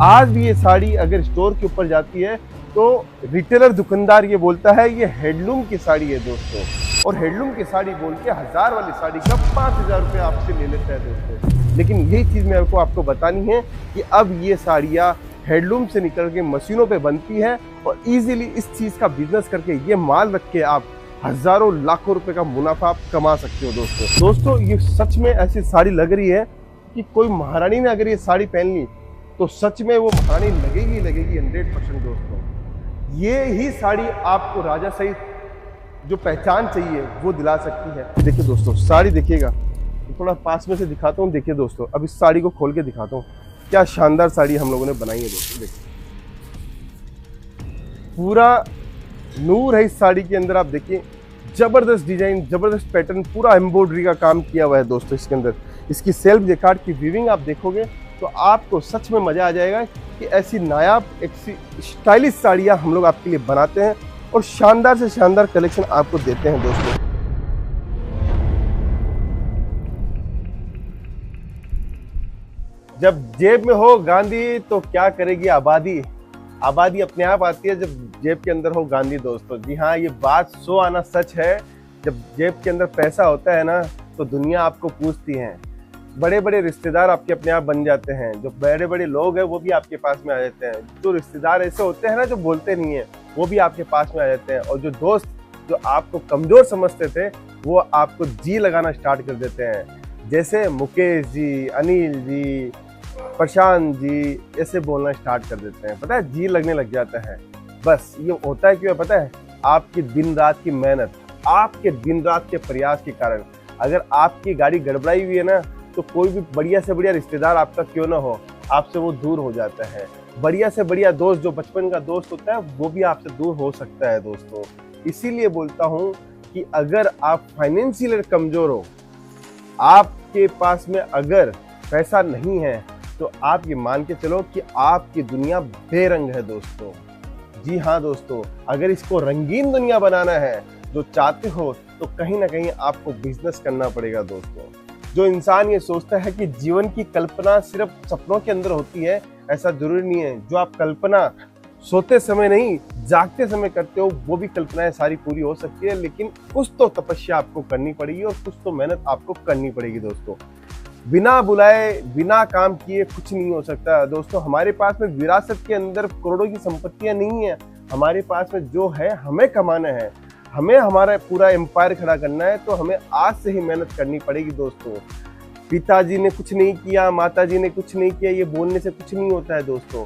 आज भी ये साड़ी अगर स्टोर के ऊपर जाती है तो रिटेलर दुकानदार ये बोलता है ये हैंडलूम की साड़ी है दोस्तों, और हैंडलूम की साड़ी बोल के 1000 वाली साड़ी का 5000 रुपये आपसे ले लेता है दोस्तों। लेकिन यही चीज़ मेरे को आपको बतानी है कि अब ये साड़ियाँ हैंडलूम से निकल के मशीनों पे बनती है और इजीली इस चीज़ का बिजनेस करके ये माल रख के आप हजारों लाखों रुपए का मुनाफा आप कमा सकते हो दोस्तों। ये सच में ऐसी साड़ी लग रही है कि कोई महारानी ने अगर ये साड़ी पहन ली तो सच में वो महारानी लगेगी 100% दोस्तों। ये ही साड़ी आपको राजा सहित जो पहचान चाहिए वो दिला सकती है। देखिए दोस्तों, साड़ी देखिएगा, थोड़ा पास में से दिखाता हूँ। देखिए दोस्तों, अब इस साड़ी को खोल के दिखाता हूँ, क्या शानदार साड़ी हम लोगों ने बनाई है दोस्तों। देखिए पूरा नूर है इस साड़ी के अंदर। आप देखिए जबरदस्त डिजाइन, जबरदस्त पैटर्न, पूरा एम्ब्रॉयडरी का काम किया हुआ है दोस्तों इसके अंदर। इसकी सेल्फ जेकार्ड की वीविंग आप देखोगे तो आपको सच में मजा आ जाएगा कि ऐसी नायाब ऐसी स्टाइलिश साड़ियाँ हम लोग आपके लिए बनाते हैं और शानदार से शानदार कलेक्शन आपको देते हैं दोस्तों। जब जेब में हो गांधी तो क्या करेगी आबादी। आबादी अपने आप आती है जब जेब के अंदर हो गांधी दोस्तों। जी हाँ, ये बात 100 आना सच है। जब जेब के अंदर पैसा होता है ना तो दुनिया आपको पूछती है। बड़े बड़े रिश्तेदार आपके अपने आप बन जाते हैं। जो बड़े बड़े लोग हैं वो भी आपके पास में आ जाते हैं। जो रिश्तेदार ऐसे होते हैं ना जो बोलते नहीं है, वो भी आपके पास में आ जाते हैं। और जो दोस्त जो आपको कमजोर समझते थे वो आपको जी लगाना स्टार्ट कर देते हैं। जैसे मुकेश जी, अनिल जी, प्रशांत जी ऐसे बोलना स्टार्ट कर देते हैं। पता है, जी लगने लग जाता है। बस ये होता है क्यों पता है? आपकी दिन रात की मेहनत, आपके दिन रात के प्रयास के कारण। अगर आपकी गाड़ी गड़बड़ाई हुई है ना तो कोई भी बढ़िया से बढ़िया रिश्तेदार आपका क्यों ना हो, आपसे वो दूर हो जाता है। बढ़िया से बढ़िया दोस्त जो बचपन का दोस्त होता है वो भी आपसे दूर हो सकता है दोस्तों। इसीलिए बोलता हूँ कि अगर आप फाइनेंशियल कमजोर हो, आपके पास में अगर पैसा नहीं है तो आप ये मान के चलो कि आपकी दुनिया बेरंग है दोस्तों। जी हाँ दोस्तों, अगर इसको रंगीन दुनिया बनाना है जो चाहते हो तो कहीं ना कहीं आपको बिजनेस करना पड़ेगा दोस्तों। जो इंसान ये सोचता है कि जीवन की कल्पना सिर्फ सपनों के अंदर होती है, ऐसा जरूरी नहीं है। जो आप कल्पना सोते समय नहीं जागते समय करते हो वो भी कल्पनाएं सारी पूरी हो सकती है, लेकिन कुछ तो तपस्या आपको करनी पड़ेगी और कुछ तो मेहनत आपको करनी पड़ेगी दोस्तों। बिना बुलाए बिना काम किए कुछ नहीं हो सकता दोस्तों। हमारे पास में विरासत के अंदर करोड़ों की संपत्तियां नहीं है। हमारे पास में जो है हमें कमाना है, हमें हमारा पूरा एम्पायर खड़ा करना है, तो हमें आज से ही मेहनत करनी पड़ेगी दोस्तों। पिताजी ने कुछ नहीं किया, माताजी ने कुछ नहीं किया, ये बोलने से कुछ नहीं होता है दोस्तों।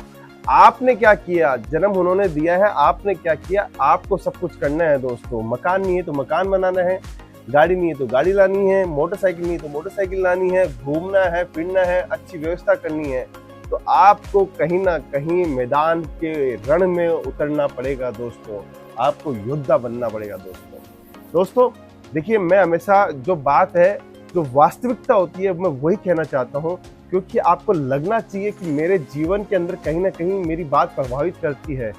आपने क्या किया, जन्म उन्होंने दिया है, आपने क्या किया, आपको सब कुछ करना है दोस्तों। मकान नहीं है तो मकान बनाना है, गाड़ी नहीं है तो गाड़ी लानी है, मोटरसाइकिल नहीं है तो मोटरसाइकिल लानी है, घूमना है, फिरना है, अच्छी व्यवस्था करनी है। तो आपको कहीं ना कहीं मैदान के रण में उतरना पड़ेगा दोस्तों। आपको योद्धा बनना पड़ेगा दोस्तों। देखिए, मैं हमेशा जो बात है जो वास्तविकता होती है मैं वही कहना चाहता हूँ, क्योंकि आपको लगना चाहिए कि मेरे जीवन के अंदर कहीं ना कहीं मेरी बात प्रभावित करती है।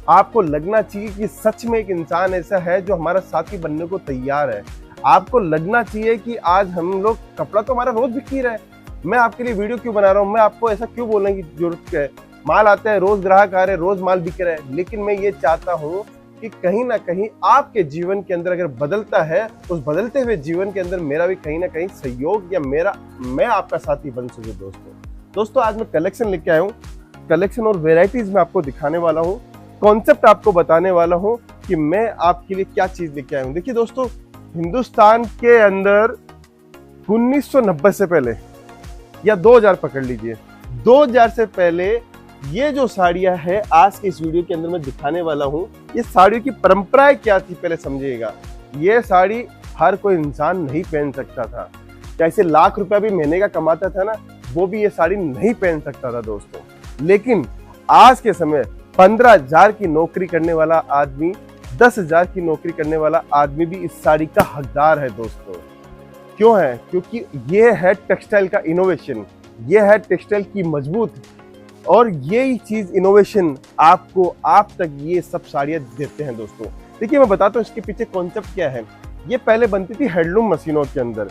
आपको लगना चाहिए कि सच में एक इंसान ऐसा है जो हमारा साथी बनने को तैयार है। आपको लगना चाहिए कि आज हम लोग, कपड़ा तो हमारा रोज बिक ही रहा है, मैं आपके लिए वीडियो क्यों बना रहा हूँ, मैं आपको ऐसा क्यों बोलने की जरूरत है। माल आता है, रोज ग्राहक आ रहे हैं, रोज माल बिक रहा है। लेकिन मैं ये चाहता हूँ कि कहीं ना कहीं आपके जीवन के अंदर अगर बदलता है, उस बदलते हुए जीवन के अंदर मेरा भी कहीं ना कहीं सहयोग या मैं आपका साथी बन सके दोस्तों। आज मैं कलेक्शन लेके आया हूँ। कलेक्शन और वेराइटीज में आपको दिखाने वाला हूँ, कॉन्सेप्ट आपको बताने वाला हूँ कि मैं आपके लिए क्या चीज लेके आया हूँ। देखिए दोस्तों, हिंदुस्तान के अंदर 1990 से पहले या 2000 पकड़ लीजिए, 2000 से पहले ये जो साड़ियां है आज के इस वीडियो के अंदर मैं दिखाने वाला हूँ, ये साड़ियों की परंपराएं क्या थी पहले समझिएगा। ये साड़ी हर कोई इंसान नहीं पहन सकता था। कैसे लाख रुपया भी महीने का कमाता था ना, वो भी ये साड़ी नहीं पहन सकता था दोस्तों। लेकिन आज के समय 15,000 की नौकरी करने वाला आदमी, 10,000 की नौकरी करने वाला आदमी भी इस साड़ी का हकदार है दोस्तों। क्यों है? क्योंकि ये है टेक्सटाइल का इनोवेशन, ये है टेक्सटाइल की मजबूत, और यही चीज इनोवेशन आपको आप तक ये सब साड़ियाँ देते हैं दोस्तों। देखिए, मैं बताता हूँ इसके पीछे कॉन्सेप्ट क्या है। ये पहले बनती थी हैंडलूम मशीनों के अंदर।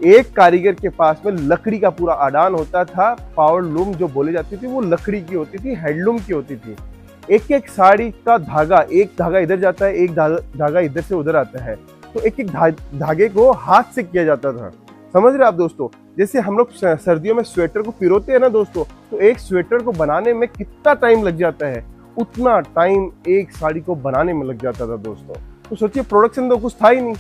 एक कारीगर के पास में लकड़ी का पूरा आदान होता था। पावर लूम जो बोली जाती थी वो लकड़ी की होती थी, हैंडलूम की होती थी। एक एक साड़ी का धागा, एक धागा इधर जाता है, एक धागा इधर से उधर आता है, तो एक एक धागे को हाथ से किया जाता था। समझ रहे आप दोस्तों? जैसे हम लोग सर्दियों में स्वेटर को पिरोते हैं ना दोस्तों, तो एक स्वेटर को बनाने में कितना टाइम लग जाता है, उतना टाइम एक साड़ी को बनाने में लग जाता था दोस्तों। तो सोचिए, प्रोडक्शन तो कुछ था ही नहीं,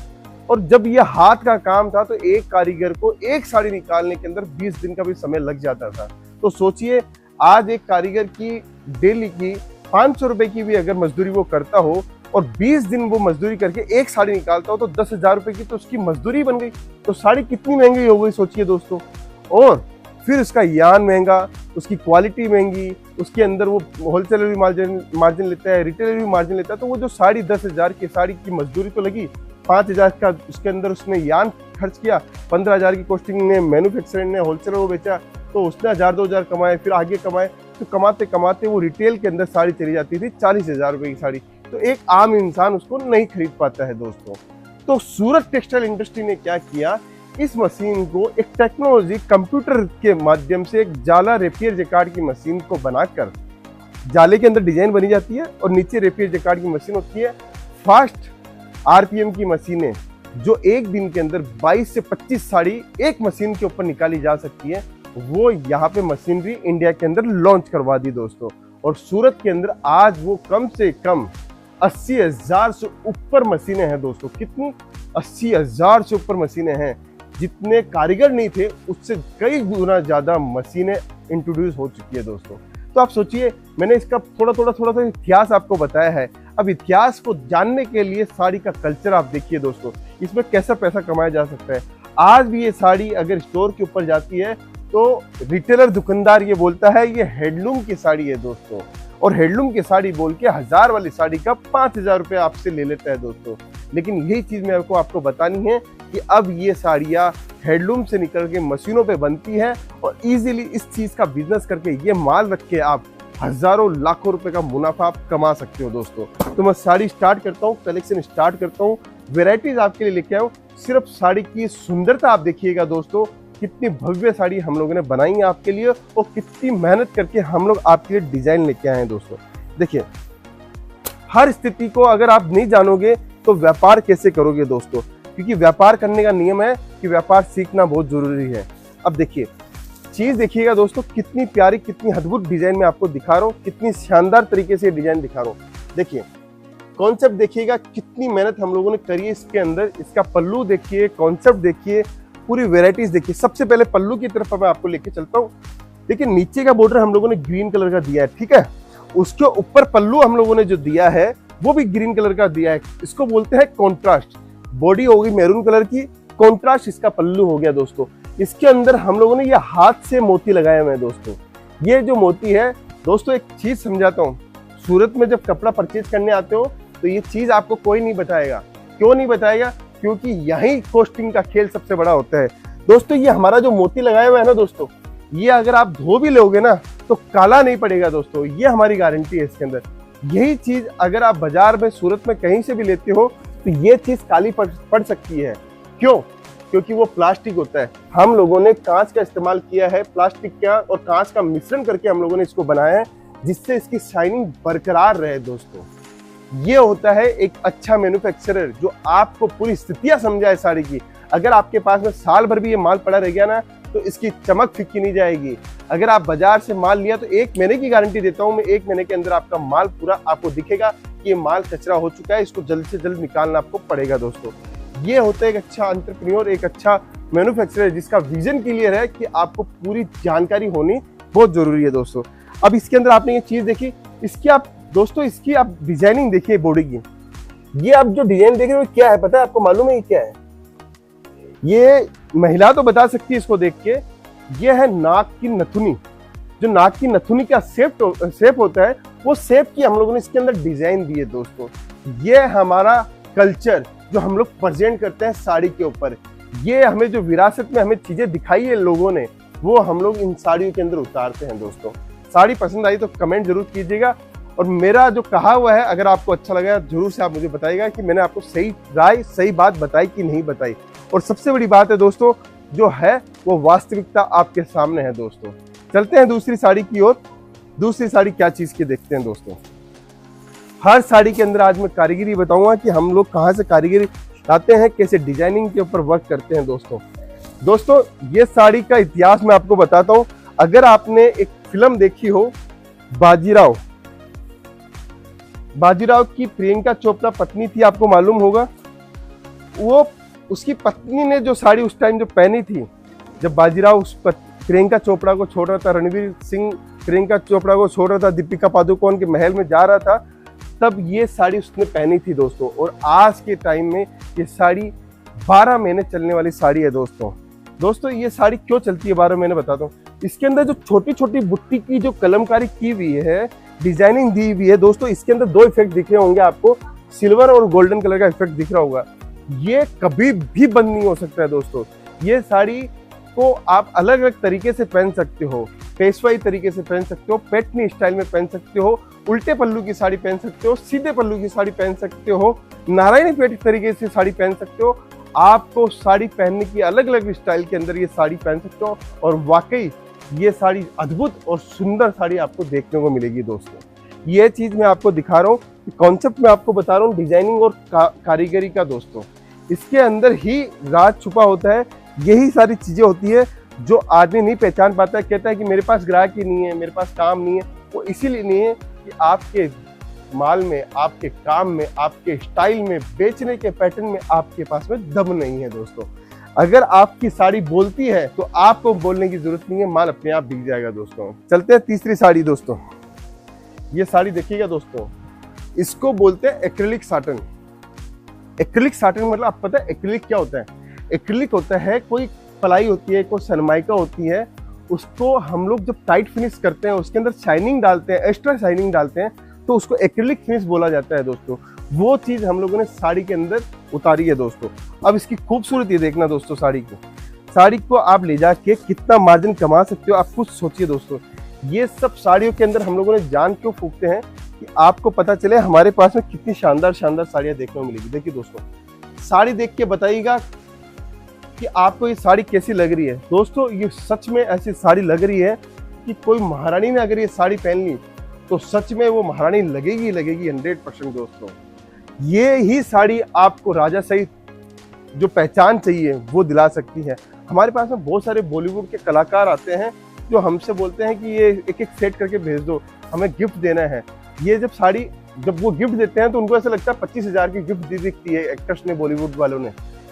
और जब ये हाथ का काम था तो एक कारीगर को एक साड़ी निकालने के अंदर 20 दिन का भी समय लग जाता था। तो सोचिए, आज एक कारीगर की डेली की 500 रुपए की भी अगर मजदूरी वो करता हो और 20 दिन वो मजदूरी करके एक साड़ी निकालता हो तो 10,000 रुपए की तो उसकी मजदूरी बन गई। तो साड़ी कितनी महंगी हो गई सोचिए दोस्तों। और फिर उसका यान महंगा, उसकी क्वालिटी महंगी, उसके अंदर वो होलसेलर भी मार्जिन लेता है, रिटेलर भी मार्जिन लेता है। तो वो जो साड़ी 10,000 की साड़ी की मजदूरी तो लगी, 5,000 का उसके अंदर उसने यान खर्च किया, 15,000 की कॉस्टिंग ने मैन्युफैक्चरर ने होलसेलर को बेचा, तो उसने 1,000-2,000 कमाए, फिर आगे कमाए, तो कमाते कमाते वो रिटेल के अंदर साड़ी चली जाती थी 40,000 रुपए की साड़ी। तो एक आम इंसान उसको नहीं खरीद पाता है दोस्तों। तो सूरत टेक्सटाइल इंडस्ट्री ने क्या किया, इस मशीन को एक टेक्नोलॉजी कंप्यूटर के माध्यम से एक जाला रेपियर जैकार्ड की मशीन को बनाकर, जाले के अंदर डिजाइन बनी जाती है और नीचे रेपियर जैकार्ड की मशीन होती है। फास्ट आरपीएम की मशीनें जो एक दिन के अंदर 22 से 25 साड़ी एक मशीन के ऊपर निकाली जा सकती है, वो यहाँ पे मशीनरी इंडिया के अंदर लॉन्च करवा दी दोस्तों। और सूरत के अंदर आज वो कम से कम 80,000 से ऊपर मशीनें हैं दोस्तों। कितनी? 80,000 से ऊपर मशीनें हैं। जितने कारीगर नहीं थे उससे कई गुना ज्यादा मशीनें इंट्रोड्यूस हो चुकी है दोस्तों। तो आप सोचिए, मैंने इसका थोड़ा इतिहास आपको बताया है। अब इतिहास को जानने के लिए साड़ी का कल्चर आप देखिए दोस्तों, इसमें कैसा पैसा कमाया जा सकता है। आज भी ये साड़ी अगर स्टोर के ऊपर जाती है तो रिटेलर दुकानदार ये बोलता है ये हैंडलूम की साड़ी है दोस्तों, और हैंडलूम की साड़ी बोल के 1000 वाली साड़ी का 5,000 रुपये आपसे ले लेता है दोस्तों। लेकिन यही चीज मेरे को आपको बतानी है कि अब ये साड़ियाँ हैंडलूम से निकल के मशीनों पे बनती है, और इजीली इस चीज का बिजनेस करके ये माल रख के आप हजारों लाखों रुपए का मुनाफा आप कमा सकते हो दोस्तों। तो मैं साड़ी स्टार्ट करता हूँ, कलेक्शन स्टार्ट करता हूँ, वेराइटीज आपके लिए लेके आऊँ। सिर्फ साड़ी की सुंदरता आप देखिएगा दोस्तों, कितनी भव्य साड़ी हम लोगों ने बनाई है आपके लिए, और कितनी मेहनत करके हम लोग आपके लिए डिजाइन लेके आए हैं दोस्तों। देखिए, हर स्थिति को अगर आप नहीं जानोगे तो व्यापार कैसे करोगे दोस्तों, क्योंकि व्यापार करने का नियम है कि व्यापार सीखना बहुत जरूरी है। अब देखिए, चीज देखिएगा दोस्तों, कितनी प्यारी, कितनी अद्भुत डिजाइन में आपको दिखा रहा हूँ, कितनी शानदार तरीके से डिजाइन दिखा रहा हूँ। देखिए, कॉन्सेप्ट देखिएगा, कितनी मेहनत हम लोगों ने करी है इसके अंदर। इसका पल्लू देखिए, कॉन्सेप्ट देखिए, पूरी वेराइटीज देखिए। सबसे पहले पल्लू की तरफ मैं आपको लेके चलता हूँ। देखिए, नीचे का बॉर्डर हम लोगों ने ग्रीन कलर का दिया है, ठीक है। उसके ऊपर पल्लू हम लोगों ने जो दिया है वो भी ग्रीन कलर का दिया है। इसको बोलते हैं कॉन्ट्रास्ट। बॉडी होगी मैरून कलर की, कॉन्ट्रास्ट इसका पल्लू हो गया दोस्तों। इसके अंदर हम लोगों ने ये हाथ से मोती लगाए हुए हैं दोस्तों। ये जो मोती है दोस्तों, एक चीज समझाता हूँ, सूरत में जब कपड़ा परचेज करने आते हो तो ये चीज आपको कोई नहीं बताएगा। क्यों नहीं बताएगा? क्योंकि यही कॉस्टिंग का खेल सबसे बड़ा होता है दोस्तों। ये हमारा जो मोती लगाया हुआ है ना दोस्तों, ये अगर आप धो भी लोगे ना तो काला नहीं पड़ेगा दोस्तों, ये हमारी गारंटी है इसके अंदर। यही चीज अगर आप बाजार में सूरत में कहीं से भी लेते हो तो ये चीज काली पड़ सकती है। क्यों? क्योंकि वो प्लास्टिक होता है। हम लोगों ने कांच का इस्तेमाल किया है, प्लास्टिक का और कांच का मिश्रण करके हम लोगों ने इसको बनाया है, जिससे इसकी शाइनिंग बरकरार रहे दोस्तों। ये होता है एक अच्छा मैन्युफैक्चरर जो आपको पूरी स्थितियां समझाए साड़ी की। अगर आपके पास में साल भर भी ये माल पड़ा रह गया ना तो इसकी चमक फीकी नहीं जाएगी। अगर आप बाजार से माल लिया तो 1 महीने की गारंटी देता हूं मैं, 1 महीने के अंदर आपका माल पूरा आपको दिखेगा कि ये माल कचरा हो चुका है, इसको जल्द से जल्द निकालना आपको पड़ेगा दोस्तों। ये होता है एक अच्छा एंटरप्रेन्योर, एक अच्छा मैन्युफैक्चरर जिसका विजन क्लियर है कि आपको पूरी जानकारी होनी बहुत जरूरी है दोस्तों। अब इसके अंदर आपने ये चीज देखी, इसकी आप दोस्तों इसकी आप डिजाइनिंग देखिए बॉडी की। ये आप जो डिजाइन देख रहे हो क्या है पता है आपको? मालूम है ये क्या है? ये महिला तो बता सकती है इसको देख के। ये है नाक की नथुनी। जो नाक की नथुनी का शेप होता है, वो शेप की हम लोगों ने इसके अंदर डिजाइन दी है दोस्तों। ये हमारा कल्चर जो हम लोग प्रेजेंट करते हैं साड़ी के ऊपर। ये हमें जो विरासत में हमें चीजें दिखाई है लोगों ने, वो हम लोग इन साड़ियों के अंदर उतारते हैं दोस्तों। साड़ी पसंद आई तो कमेंट जरूर कीजिएगा, और मेरा जो कहा हुआ है अगर आपको अच्छा लगा जरूर से आप मुझे बताइएगा कि मैंने आपको सही राय, सही बात बताई कि नहीं बताई। और सबसे बड़ी बात है दोस्तों, जो है वो वास्तविकता आपके सामने है दोस्तों। चलते हैं दूसरी साड़ी की ओर। दूसरी साड़ी क्या चीज की देखते हैं दोस्तों। हर साड़ी के अंदर आज मैं कारीगरी बताऊंगा कि हम लोग कहाँ से कारीगरी लाते हैं, कैसे डिजाइनिंग के ऊपर वर्क करते हैं दोस्तों। ये साड़ी का इतिहास मैं आपको बताता हूँ। अगर आपने एक फिल्म देखी हो बाजीराव की प्रियंका चोपड़ा पत्नी थी, आपको मालूम होगा। वो उसकी पत्नी ने जो साड़ी उस टाइम जो पहनी थी, जब बाजीराव प्रियंका चोपड़ा को छोड़ रहा था, रणवीर सिंह प्रियंका चोपड़ा को छोड़ रहा था, दीपिका पादुकोण के महल में जा रहा था, तब ये साड़ी उसने पहनी थी दोस्तों। और आज के टाइम में ये साड़ी 12 महीने चलने वाली साड़ी है दोस्तों। ये साड़ी क्यों चलती है 12 महीने बताता हूँ। इसके अंदर जो छोटी छोटी बुट्टी की जो कलमकारी की हुई है, डिजाइनिंग दी हुई है दोस्तों, इसके अंदर 2 इफेक्ट दिख रहे होंगे आपको, सिल्वर और गोल्डन कलर का इफेक्ट दिख रहा होगा। ये कभी भी बंद नहीं हो सकता है दोस्तों। ये साड़ी को आप अलग अलग तरीके से पहन सकते हो, पेशवाई तरीके से पहन सकते हो, पैठनी स्टाइल में पहन सकते हो, उल्टे पल्लू की साड़ी पहन सकते हो, सीधे पल्लू की साड़ी पहन सकते हो, नारायणी पेट तरीके से साड़ी पहन सकते हो। आपको साड़ी पहनने की अलग अलग स्टाइल के अंदर ये साड़ी पहन सकते हो और वाकई ये साड़ी अद्भुत और सुंदर साड़ी आपको देखने को मिलेगी दोस्तों। ये चीज मैं आपको दिखा रहा हूँ, कॉन्सेप्ट मैं आपको बता रहा हूँ डिजाइनिंग और कारीगरी का दोस्तों। इसके अंदर ही राज छुपा होता है। यही सारी चीजें होती है जो आदमी नहीं पहचान पाता है, कहता है कि मेरे पास ग्राहक ही नहीं है, मेरे पास काम नहीं है। वो इसीलिए नहीं है कि आपके माल में, आपके काम में, आपके स्टाइल में, बेचने के पैटर्न में आपके पास में दम नहीं है दोस्तों। अगर आपकी साड़ी बोलती है तो आपको बोलने की जरूरत नहीं है, माल अपने आप बिक जाएगा दोस्तों। चलते हैं तीसरी साड़ी दोस्तों। ये साड़ी देखिएगा दोस्तों, इसको बोलते हैं एक्रिलिक साटन। एक्रिलिक साटन मतलब आप पता है एक्रिलिक क्या होता है? एक्रिलिक होता है कोई पलाई होती है, कोई सनमाइका होती है, उसको हम लोग जब टाइट फिनिश करते हैं, उसके अंदर शाइनिंग डालते हैं, एक्स्ट्रा शाइनिंग डालते हैं, तो उसको एक्रिलिक फिनिश बोला जाता है दोस्तों। वो चीज हम लोगों ने साड़ी के अंदर उतारी है दोस्तों। अब इसकी खूबसूरती देखना दोस्तों, साड़ी को आप ले जाके कितना मार्जिन कमा सकते हो, आप कुछ सोचिए दोस्तों। ये सब साड़ियों के अंदर हम लोगों ने जान क्यों फूकते हैं कि आपको पता चले हमारे पास में कितनी शानदार शानदार साड़ियां देखने को मिलेगी। देखिए दोस्तों, साड़ी देख के बताइएगा कि आपको ये साड़ी कैसी लग रही है दोस्तों। ये सच में ऐसी साड़ी लग रही है कि कोई महारानी ने अगर ये साड़ी पहन ली तो सच में वो महारानी लगेगी 100% दोस्तों। ये ही साड़ी आपको राजा सहित जो पहचान चाहिए वो दिला सकती है। हमारे पास में बहुत सारे बॉलीवुड के कलाकार आते हैं जो हमसे बोलते हैं कि ये एक एक सेट करके भेज दो, हमें गिफ्ट देना है। ये जब वो गिफ्ट देते हैं तो उनको ऐसा लगता है 25,000 की गिफ्ट दी दिखती है एक्टर्स ने, बॉलीवुड वालों ने,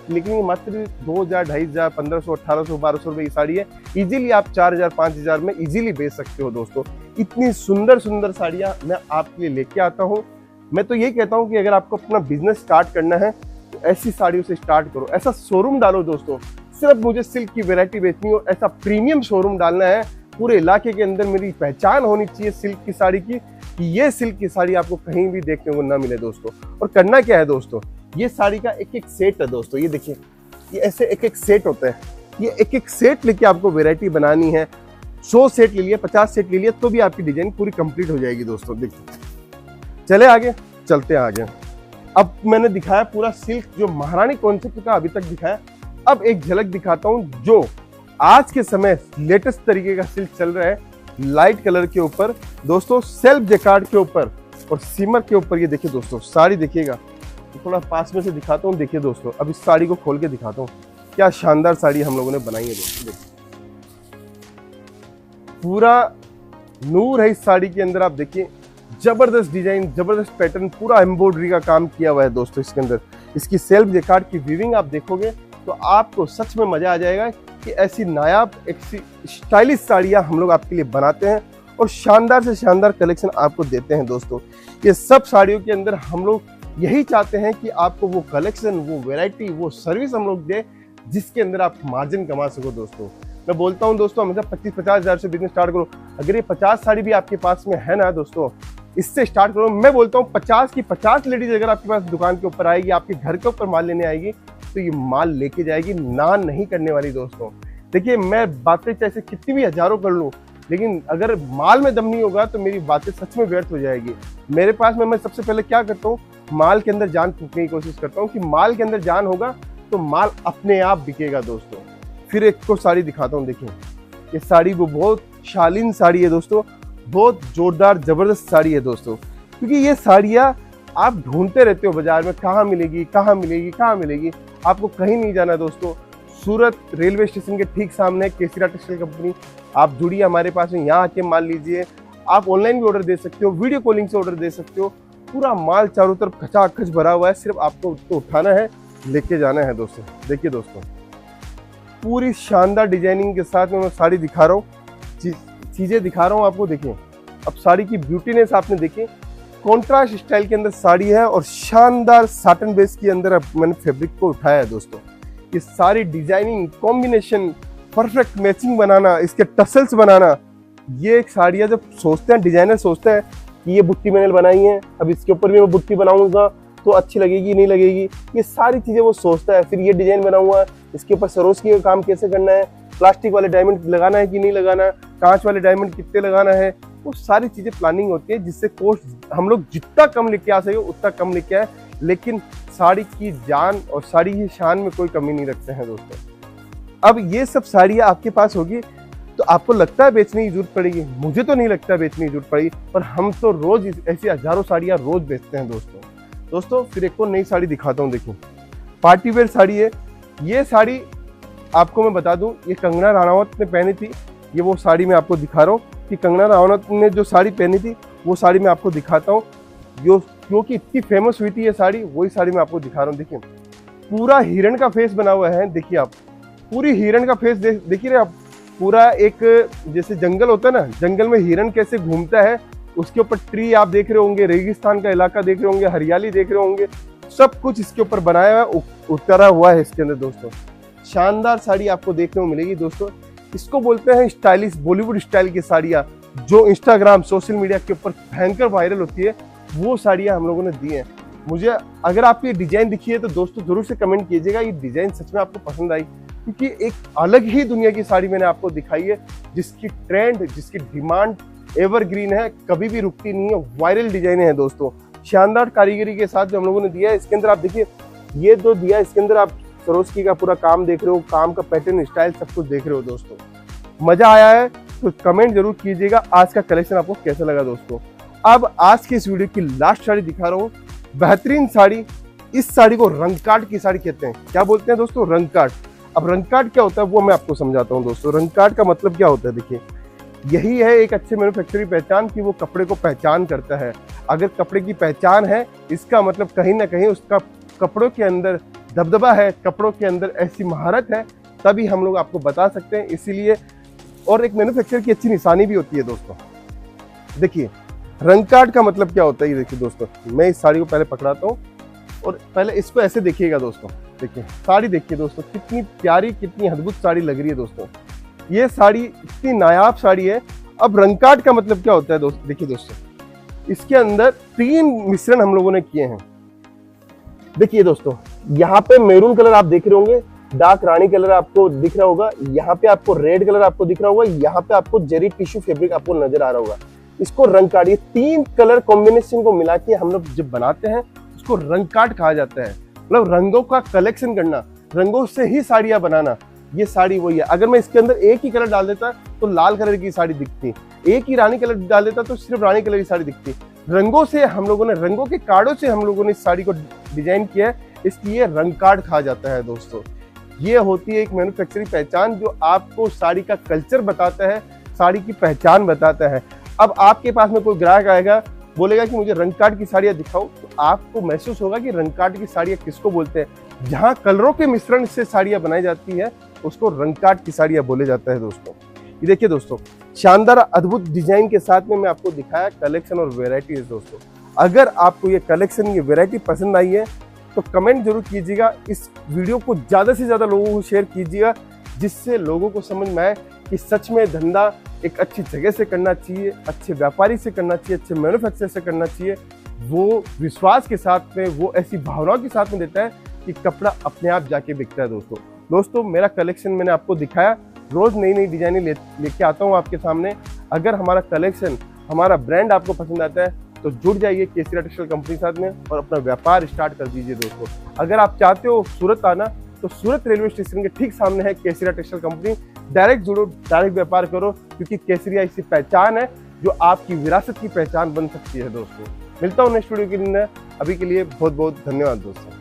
लेकिन ये मात्र 2,000, 2,500, 1,500, 1,800, 1,200 रुपए की साड़ी है। इजीली आप 4,000, 5,000 में इजीली बेच सकते हो दोस्तों। इतनी सुंदर सुंदर साड़ियाँ मैं आपके लिए लेके आता हूँ। मैं तो यही कहता हूँ कि अगर आपको अपना बिजनेस स्टार्ट करना है तो ऐसी साड़ियों से स्टार्ट करो, ऐसा शोरूम डालो दोस्तों। सिर्फ मुझे सिल्क की वैरायटी बेचनी हो, ऐसा प्रीमियम शोरूम डालना है, पूरे इलाके के अंदर मेरी पहचान होनी चाहिए सिल्क की साड़ी की, कि ये सिल्क की साड़ी आपको कहीं भी देखने को ना मिले दोस्तों। और करना क्या है दोस्तों, ये साड़ी का एक एक सेट है दोस्तों। ये देखिए, ये ऐसे एक एक सेट होता है। ये एक एक सेट लेके आपको वैरायटी बनानी है। 100 सेट ले लिया, 50 सेट ले लिया तो भी आपकी डिजाइन पूरी कंप्लीट हो जाएगी दोस्तों। देखिए, चले आगे, चलते आगे। अब मैंने दिखाया पूरा सिल्क जो महारानी कॉन्सेप्ट का अभी तक दिखाया। अब एक झलक दिखाता हूं जो आज के समय लेटेस्ट तरीके का सिल्क चल रहा है, लाइट कलर के ऊपर दोस्तों, सेल्फ जैकार्ड के ऊपर और सिमर के ऊपर। ये देखिए दोस्तों, साड़ी देखिएगा, तो थोड़ा पास में से दिखाता हूँ। देखिए दोस्तों, अब इस साड़ी को खोल के दिखाता हूँ, क्या शानदार साड़ी हम लोगों ने बनाई है दोस्तों। पूरा नूर है इस साड़ी के अंदर। आप देखिए, जबरदस्त डिजाइन, जबरदस्त पैटर्न, पूरा एम्ब्रॉयडरी का काम किया हुआ है दोस्तों इसके अंदर। इसकी सेल्फ जैकार्ड की वीविंग आप देखोगे तो आपको सच में मजा आ जाएगा कि ऐसी नायाब, ऐसी स्टाइलिश साड़ियाँ हम लोग आपके लिए बनाते हैं और शानदार से शानदार कलेक्शन आपको देते हैं दोस्तों। ये सब साड़ियों के अंदर हम लोग यही चाहते हैं कि आपको वो कलेक्शन, वो वैरायटी, वो सर्विस हम लोग दे जिसके अंदर आप मार्जिन कमा सको दोस्तों। मैं बोलता हूँ दोस्तों, हमेशा 25-50 हज़ार से बिजनेस स्टार्ट करो। अगर ये 50 साड़ी भी आपके पास में है ना दोस्तों, इससे स्टार्ट करो। मैं बोलता हूँ 50 की 50 लेडीज अगर आपके पास दुकान के ऊपर आएगी, आपके घर के ऊपर माल लेने आएगी, तो ये माल लेके जाएगी, ना नहीं करने वाली दोस्तों। देखिए, मैं बातें चाहे कितनी भी हजारों कर लूँ, लेकिन अगर माल में दम नहीं होगा तो मेरी बातें सच में व्यर्थ हो जाएगी। मेरे पास में, मैं सबसे पहले क्या करता हूँ, माल के अंदर जान फूकने की कोशिश करता हूँ कि माल के अंदर जान होगा तो माल अपने आप बिकेगा दोस्तों। फिर एक को साड़ी दिखाता हूँ। देखिए ये साड़ी वो बहुत शालीन साड़ी है दोस्तों, बहुत जोरदार जबरदस्त साड़ी है दोस्तों, क्योंकि ये साड़ियाँ आप ढूंढते रहते हो बाजार में, कहाँ मिलेगी कहाँ मिलेगी कहाँ मिलेगी, आपको कहीं नहीं जाना दोस्तों। सूरत रेलवे स्टेशन के ठीक सामने केसीरा टेक्सटाइल कंपनी, आप जुड़िए हमारे पास में, यहाँ आके माल लीजिए। आप ऑनलाइन भी ऑर्डर दे सकते हो, वीडियो कॉलिंग से ऑर्डर दे सकते हो। पूरा माल चारों तरफ खचाखच भरा हुआ है, सिर्फ आपको उसको उठाना है, लेके जाना है दोस्तों। देखिए दोस्तों पूरी शानदार डिजाइनिंग के साथ में मैं साड़ी दिखा रहा हूँ, चीज़ें दिखा रहा हूँ आपको। देखिए अब साड़ी की ब्यूटीनेस आपने देखी, कॉन्ट्रास्ट स्टाइल के अंदर साड़ी है और शानदार साटन बेस के अंदर अब मैंने फैब्रिक को उठाया है दोस्तों। ये सारी डिजाइनिंग कॉम्बिनेशन, परफेक्ट मैचिंग बनाना, इसके टसल्स बनाना, ये एक साड़ियाँ जब सोचते हैं डिजाइनर सोचते हैं कि ये बुट्टी मैंने बनाई है, अब इसके ऊपर भी मैं बुट्टी बनाऊंगा तो अच्छी लगेगी नहीं लगेगी, ये सारी चीज़ें वो सोचता है। फिर ये डिजाइन बनाऊंगा, इसके ऊपर सरोस्की का काम कैसे करना है, प्लास्टिक वाले डायमंड लगाना है कि नहीं लगाना, कांच वाले डायमंड कितने लगाना है, वो सारी चीज़ें प्लानिंग होती है, जिससे कॉस्ट हम लोग जितना कम लेके आ सके उतना कम लेके आए, लेकिन साड़ी की जान और साड़ी की शान में कोई कमी नहीं रखते हैं दोस्तों। अब ये सब साड़ियाँ आपके पास होगी तो आपको लगता है बेचने की जरूरत पड़ेगी, मुझे तो नहीं लगता बेचने की जरूरत पड़ेगी, पर हम तो रोज ऐसी हजारों साड़ियाँ रोज बेचते हैं दोस्तों। फिर एक और नई साड़ी दिखाता हूँ। देखिए पार्टी वेयर साड़ी है, ये साड़ी आपको मैं बता दूं, ये कंगना रनावत ने पहनी थी। ये वो साड़ी मैं आपको दिखा रहा हूँ कि कंगना रनावत ने जो साड़ी पहनी थी वो साड़ी मैं आपको दिखाता हूँ, जो कि इतनी फेमस हुई थी ये साड़ी, वही साड़ी मैं आपको दिखा रहा हूँ। देखिए पूरा हिरण का फेस बना हुआ है, देखिए आप पूरी हिरण का फेस देखिए आप, पूरा एक जैसे जंगल होता है ना, जंगल में हिरण कैसे घूमता है, उसके ऊपर ट्री आप देख रहे होंगे, रेगिस्तान का इलाका देख रहे होंगे, हरियाली देख रहे होंगे, सब कुछ इसके ऊपर बनाया हुआ उतरा हुआ है इसके अंदर दोस्तों। शानदार साड़ी आपको देखने को मिलेगी दोस्तों। इसको बोलते हैं स्टाइलिश बॉलीवुड स्टाइल की साड़ियाँ, जो इंस्टाग्राम सोशल मीडिया के ऊपर भयंकर वायरल होती है, वो साड़ियाँ हम लोगों ने दी हैं। मुझे अगर आपको ये डिजाइन दिखी है तो दोस्तों जरूर से कमेंट कीजिएगा ये डिजाइन सच में आपको पसंद आई, क्योंकि एक अलग ही दुनिया की साड़ी मैंने आपको दिखाई है, जिसकी ट्रेंड, जिसकी डिमांड एवरग्रीन है, कभी भी रुकती नहीं है, वायरल डिजाइन है दोस्तों। शानदार कारीगरी के साथ जो हम लोगों ने दिया है, इसके अंदर आप देखिए ये जो दिया है, इसके अंदर आप सरोस्की का पूरा काम देख रहे हो, काम का पैटर्न स्टाइल सब कुछ देख रहे हो दोस्तों। मजा आया है तो कमेंट जरूर कीजिएगा आज का कलेक्शन आपको कैसा लगा दोस्तों। अब आज की इस वीडियो की लास्ट साड़ी दिखा रहा हूँ, बेहतरीन साड़ी। इस साड़ी को रंगकाट की साड़ी कहते हैं। क्या बोलते हैं दोस्तों? रंगकाट। अब रंगकाट क्या होता है वो मैं आपको समझाता हूँ दोस्तों। रंगकाट का मतलब क्या होता है, देखिए यही है एक अच्छे मैन्युफैक्चरिंग पहचान कि वो कपड़े को पहचान करता है। अगर कपड़े की पहचान है, इसका मतलब कहीं ना कहीं उसका कपड़ों के अंदर दबदबा है, कपड़ों के अंदर ऐसी महारत है, तभी हम लोग आपको बता सकते हैं। इसीलिए और एक मैन्युफैक्चर की अच्छी निशानी भी होती है दोस्तों। देखिए रंगकाट का मतलब क्या होता है, ये देखिए दोस्तों, मैं इस साड़ी को पहले पकड़ाता हूँ और पहले इसको ऐसे देखिएगा दोस्तों। देखिए साड़ी देखिए दोस्तों, कितनी प्यारी कितनी अद्भुत साड़ी लग रही है दोस्तों। ये साड़ी इतनी नायाब साड़ी है। अब रंगकाट का मतलब क्या होता है दोस्तों, देखिए दोस्तों, इसके अंदर 3 मिश्रण हम लोगों ने किए हैं। देखिए दोस्तों, यहाँ पे मैरून कलर आप देख रहे होंगे, डार्क रानी कलर आपको दिख रहा होगा, यहाँ पे आपको रेड कलर आपको दिख रहा होगा, यहाँ पे आपको जेरी टिश्यू फैब्रिक आपको नजर आ रहा होगा। इसको रंगकाट, ये 3 कलर कॉम्बिनेशन को मिला के हम लोग जब बनाते हैं उसको रंगकाट कहा जाता है। मतलब रंगों का कलेक्शन करना, रंगों से ही साड़ियां बनाना, ये साड़ी वही है। अगर मैं इसके अंदर एक ही कलर डाल देता तो लाल कलर की साड़ी दिखती, एक ही रानी कलर डाल देता तो सिर्फ रानी कलर की साड़ी दिखती। रंगों से हम लोगों ने, रंगों के कार्डों से हम लोगों ने इस साड़ी को डिजाइन किया है, इसलिए रंगकाट कहा जाता है दोस्तों। ये होती है एक मैन्युफैक्चरिंग पहचान जो आपको साड़ी का कल्चर बताता है, साड़ी की पहचान बताता है। अब आपके पास में कोई ग्राहक आएगा, बोलेगा कि मुझे रंगकाट की साड़ियाँ दिखाओ, तो आपको महसूस होगा कि रंगकाट की साड़ियाँ किसको बोलते हैं। जहाँ कलरों के मिश्रण से साड़ियाँ बनाई जाती है उसको रंगकाट की साड़ियाँ बोले जाता है दोस्तों। ये देखिए दोस्तों, शानदार अद्भुत डिजाइन के साथ में मैं आपको दिखाया कलेक्शन और वेराइटीज दोस्तों। अगर आपको ये कलेक्शन, ये वेराइटी पसंद आई है तो कमेंट जरूर कीजिएगा। इस वीडियो को ज़्यादा से ज़्यादा लोगों को शेयर कीजिएगा, जिससे लोगों को समझ में आए कि सच में धंधा एक अच्छी जगह से करना चाहिए, अच्छे व्यापारी से करना चाहिए, अच्छे मैन्युफैक्चरर से करना चाहिए। वो विश्वास के साथ में, वो ऐसी भावनाओं के साथ में देता है कि कपड़ा अपने आप जाके बिकता है दोस्तों। मेरा कलेक्शन मैंने आपको दिखाया, रोज नई नई डिजाइनें लेके आता हूँ आपके सामने। अगर हमारा कलेक्शन, हमारा ब्रांड आपको पसंद आता है तो जुड़ जाइए केसीरा टेक्सटाइल कंपनी के साथ में और अपना व्यापार स्टार्ट कर दीजिए दोस्तों। अगर आप चाहते हो सूरत आना तो सूरत रेलवे स्टेशन के ठीक सामने है केसरिया टेक्सटाइल कंपनी। डायरेक्ट जुड़ो, डायरेक्ट व्यापार करो, क्योंकि केसरिया ऐसी पहचान है जो आपकी विरासत की पहचान बन सकती है दोस्तों। मिलता हूँ नेक्स्ट वीडियो के लिए, अभी के लिए बहुत बहुत धन्यवाद दोस्तों।